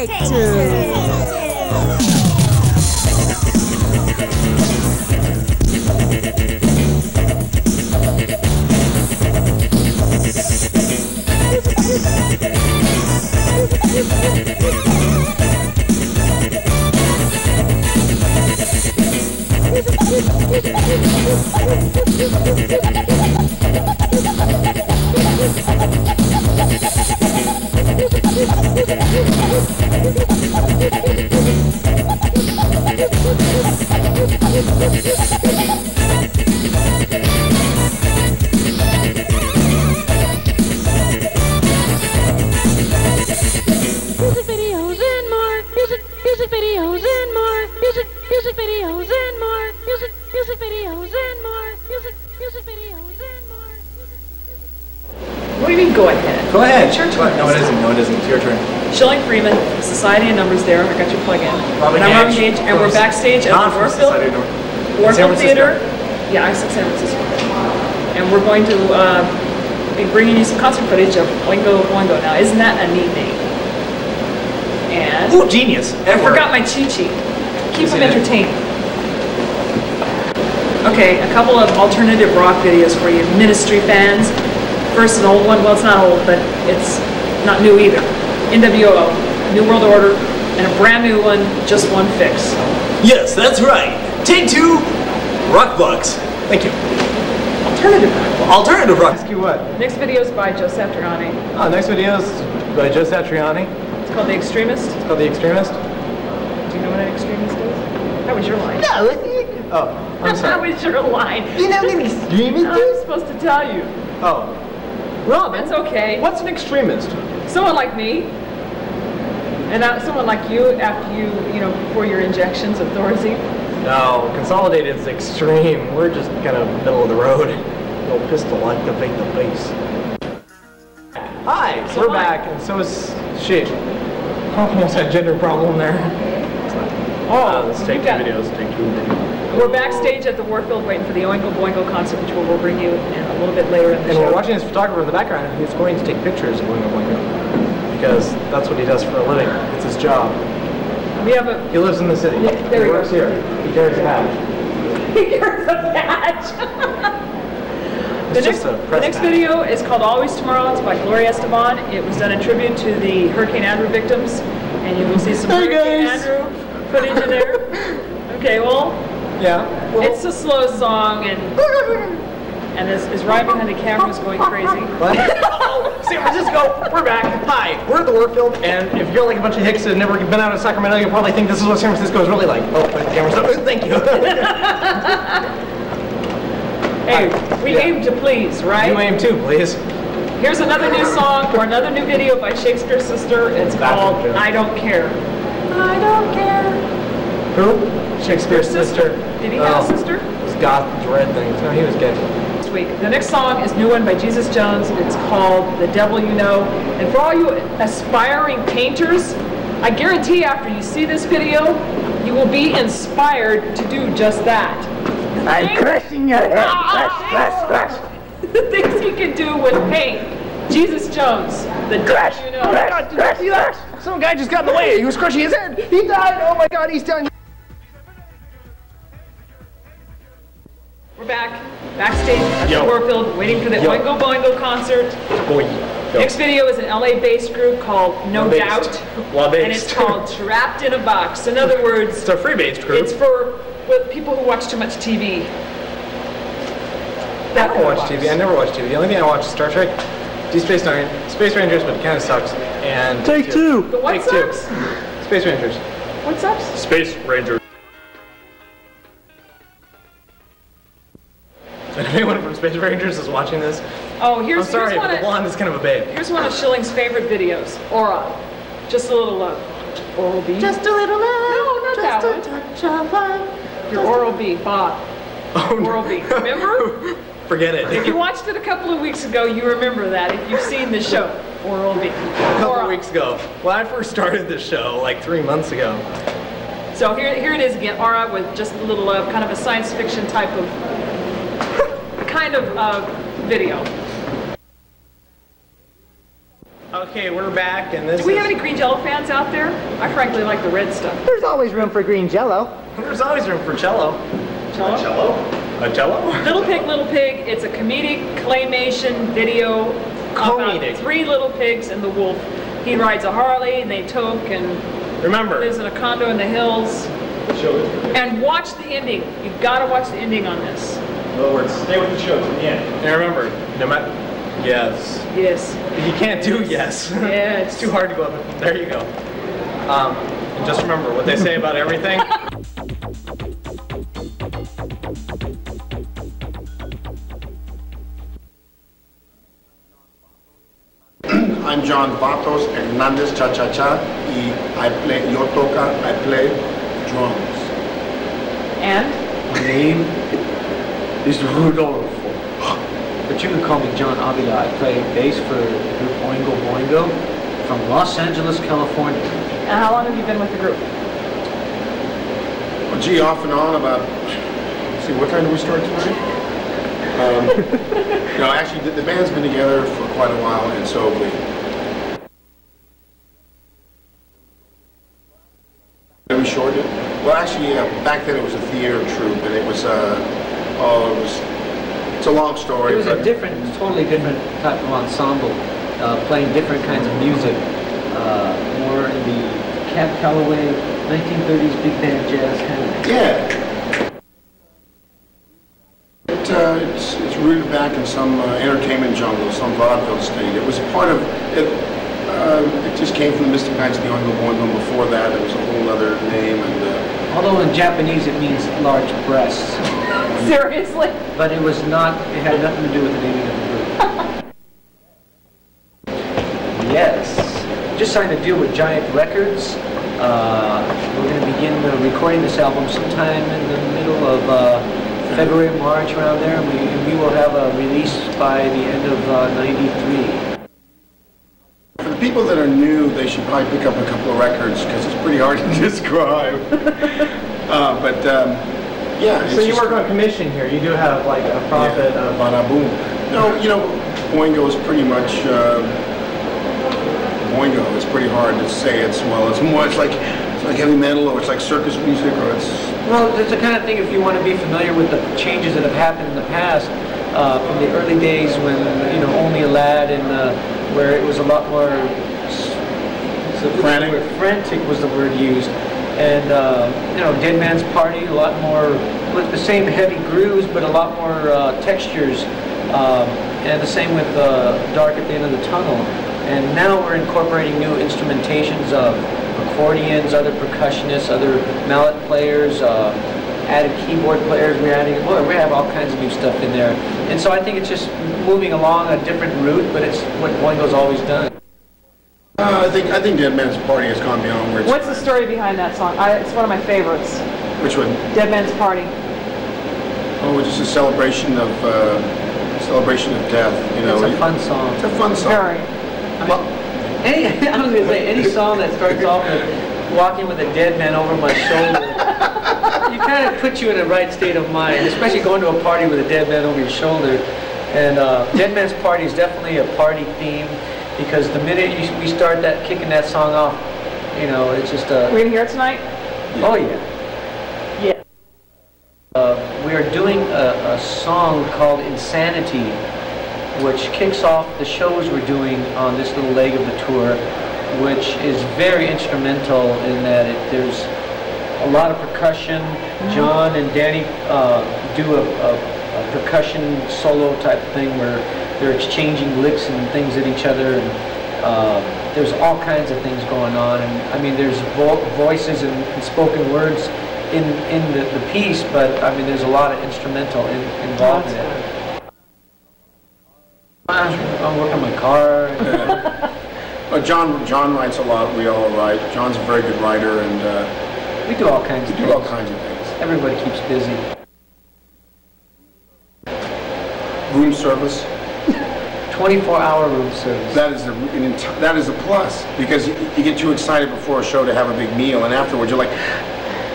Take two. What do you mean, go ahead? Go ahead. It's your turn. No, it isn't. No, it isn't. It's your turn. Schilling Freeman, Society of Numbers there. I got your plug in. Robin and I'm Robin Gage, Gage, and we're backstage at the Warfield Theater. Yeah, I said San Francisco. And we're going to be bringing you some concert footage of Oingo Boingo. Now, isn't that a neat name? And ooh, genius. I forgot my cheat sheet. Keep them entertained. Okay, a couple of alternative rock videos for you Ministry fans. First, an old one. Well, it's not old, but it's not new either. NWO, New World Order, and a brand new one, Just One Fix. Yes, that's right. Take two, Rock Bucks. Thank you. Alternative rock. Alternative rock. Ask you what? Next video is by Joe Satriani. Oh, next video is by Joe Satriani. It's called The Extremist. It's called The Extremist. Do you know what an extremist is? That was your line. No. Oh, I'm sorry. That was your line. You know what an extremist I was supposed to tell you. Oh. Robin. That's okay. What's an extremist? Someone like me. And someone like you after you know, before your injections of Thorazine. No, Consolidated is extreme. We're just kind of middle of the road. Little pistol activate the base. Hi, So we're back, and so is she. Almost had a gender problem there. Let's take two videos. Take two videos. We're backstage at the Warfield waiting for the Oingo Boingo concert, which we'll bring you in a little bit later in the show. And we're watching this photographer in the background who's going to take pictures of Oingo Boingo. Because that's what he does for a living. It's his job. We have a... He lives in the city. Yeah, there he works here. He carries a badge. He carries a badge. The next video is called Always Tomorrow. It's by Gloria Esteban. It was done in tribute to the Hurricane Andrew victims. And you will see some Hurricane Andrew footage in there. Okay, well... Yeah. Well, it's a slow song, and is right behind the camera is going crazy. What? San Francisco, we're back. Hi, we're at the Warfield, and if you're like a bunch of hicks that have never been out of Sacramento, you'll probably think this is what San Francisco is really like. Oh, the camera's up. Thank you. Hey, we aim to please, right? You aim too, please. Here's another new song or another new video by Shakespeare's sister. It's called I Don't Care. I don't care. Who? Shakespeare's sister. Did he have a sister? It was goth, dread things. No, he was gay. Week. The next song is a new one by Jesus Jones. It's called The Devil You Know. And for all you aspiring painters, I guarantee after you see this video, you will be inspired to do just that. I'm crushing your head. Crush. The things you can do with paint. Jesus Jones, The Devil You Know. Oh my God, did you see that? Some guy just got in the way. He was crushing his head. He died. Oh my God, he's done. We're backstage at the Warfield, waiting for the Oingo Boingo concert. Next video is an LA-based group called No Doubt, and it's called Trapped in a Box. In other words, it's a free-based group. It's for people who watch too much TV. I don't watch TV. I never watch TV. The only thing I watch is Star Trek, Deep Space Nine, Space Rangers, but it kind of sucks. And Take two. The what sucks? Space Rangers. What sucks? Space Rangers. If anyone from Space Rangers is watching this, oh, here's I'm sorry, here's but the blonde is kind of a babe. Here's one of Schilling's favorite videos, Aura. Just a little love. Oral B. Just a little love. No, not that one. Touch of love. Your Oral B, Bob. Oh, no. Oral B. Remember? Forget it. If you watched it a couple of weeks ago, you remember that. If you've seen the show, Oral B. A couple of weeks ago. Well, I first started this show like 3 months ago. So here it is again, Aura with Just a Little Love, kind of a science fiction type of video. Okay, we're back, and this Do we have any green Jello fans out there? I frankly like the red stuff. There's always room for green Jello. There's always room for cello. Cello? A cello? Little Pig. It's a comedic claymation video Comedic. about 3 little pigs and the wolf. He rides a Harley, and they toke, and Remember, lives in a condo in the hills. And watch the ending. You've got to watch the ending on this. In other words, stay with the show to the end. and remember, no matter. Yes. Yes. You can't do yes. Yes. It's too hard to go up. There you go. And just remember what they say about everything. I'm John Vatos Hernandez Cha-Cha-Cha y yo toca, I play drums. And My name is Rudolfo, but you can call me John Avila. I play bass for the group Oingo Boingo from Los Angeles, California. how long have you been with the group? Well, gee, off and on about, let's see, what time do we start tonight? No, actually, the band's been together for quite a while, and so have we. We shortened it. Well, actually, back then it was a theater troupe, and it was, it's a long story. It was a totally different type of ensemble, playing different kinds of music, more in the Cab Calloway, 1930s big band jazz kind of thing. Yeah. It's rooted back in some entertainment jungle, some vaudeville state. It was part of it. It just came from the Mystic Knights of the Oingo Boingo. Before that, it was a whole other name. And Although in Japanese it means large breasts, Seriously? but it was not. It had nothing to do with the naming of the group. Yes, just signed a deal with Giant Records. We're going to begin recording this album sometime in the middle of February, March, around there. We will have a release by the end of '93. for the people that are new, they should probably pick up a couple of records because it's pretty hard to describe. Yeah. So you work on commission here. You do have like a profit of... Bada boom. No, you know, Boingo is pretty much Boingo. It's pretty hard to say it's more. It's like heavy metal, or it's like circus music, or it's. Well, it's the kind of thing, if you want to be familiar with the changes that have happened in the past, from the early days when, you know, Only a Lad and where it was a lot more Frantic. Frantic was the word used, and you know, Dead Man's Party, a lot more with the same heavy grooves, but a lot more textures, and the same with Dark at the End of the Tunnel. And now we're incorporating new instrumentations of accordions, other percussionists, other mallet players, added keyboard players. We have all kinds of new stuff in there. And so I think it's just moving along a different route, but it's what Boingo's always done. I think Dead Man's Party has gone beyond where it's. What's the story behind that song? It's one of my favorites. Which one? Dead Man's Party. Oh, it's just a celebration of death. You know, It's a fun song. It's a fun song. Very. I was going to say, any song that starts off with walking with a dead man over my shoulder, you kind of puts you in the right state of mind, especially going to a party with a dead man over your shoulder. And Dead Man's Party is definitely a party theme, because the minute we start kicking that song off, you know, it's just We're going to hear it tonight? Oh yeah. Yeah. We are doing a song called Insanity, which kicks off the shows we're doing on this little leg of the tour, which is very instrumental in that there's a lot of percussion. John and Danny do a percussion solo type thing where they're exchanging licks and things at each other, and there's all kinds of things going on. And I mean, there's voices and spoken words in the piece, but I mean, there's a lot of instrumental involved in it. I'm working on my car. John writes a lot. We all write. John's a very good writer, and We do all kinds of we things. do all kinds of things. Everybody keeps busy. Room service. 24-hour room service. That is a plus, because you get too excited before a show to have a big meal, and afterwards you're like,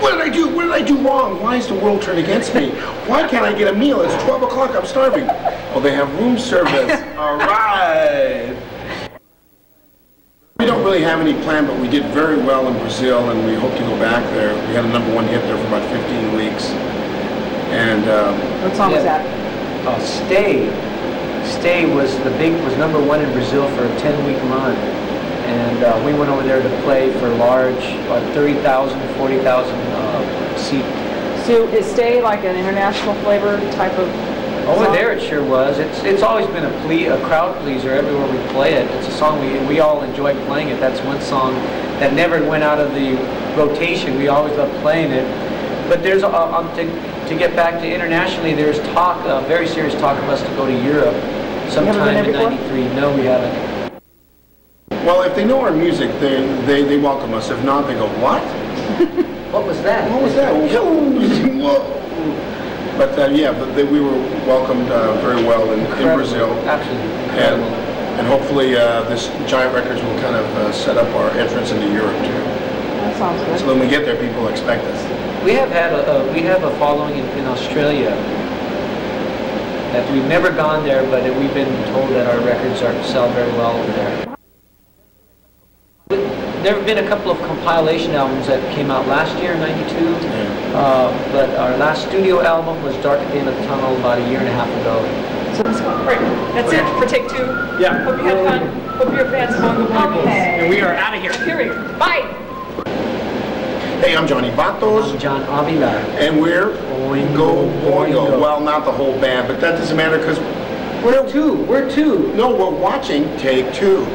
what did I do? What did I do wrong? Why is the world turned against me? Why can't I get a meal? It's 12 o'clock. I'm starving. Oh, they have room service. All right. We don't really have any plan, but we did very well in Brazil, and we hope to go back there. We had a #1 hit there for about 15 weeks. And What song was that? Stay. Stay was #1 in Brazil for a 10-week run. And we went over there to play for large, 30,000, 40,000 seat. So is Stay like an international flavor type of Over song? there it sure was. It's always been a crowd pleaser everywhere we play it. It's a song we all enjoy playing it. That's one song that never went out of the rotation. We always loved playing it. But there's to get back to internationally, there's talk, very serious talk of us to go to Europe sometime in '93. No, we haven't. well, if they know our music, they welcome us. If not, they go, what? What was that? What was that? Whoa. But yeah, we were welcomed very well in Brazil. Absolutely incredible. And hopefully this Giant Records will kind of set up our entrance into Europe too. That sounds good. So when we get there, people expect us. We have a following in Australia. That we've never gone there, but we've been told that our records sell very well over there. There have been a couple of compilation albums that came out last year, '92. But our last studio album was Dark at the End of the Tunnel about a year and a half ago. So let's go. Great. That's it for take 2. Yeah. Hope you had fun. Hope you're fans of Oingo Boingo. And we are out of here. Here we go. Bye. Hey, I'm Johnny Vatos. I'm John Avila. And we're Oingo Boingo. Well, not the whole band, but that doesn't matter because We're two. no, we're watching Take 2.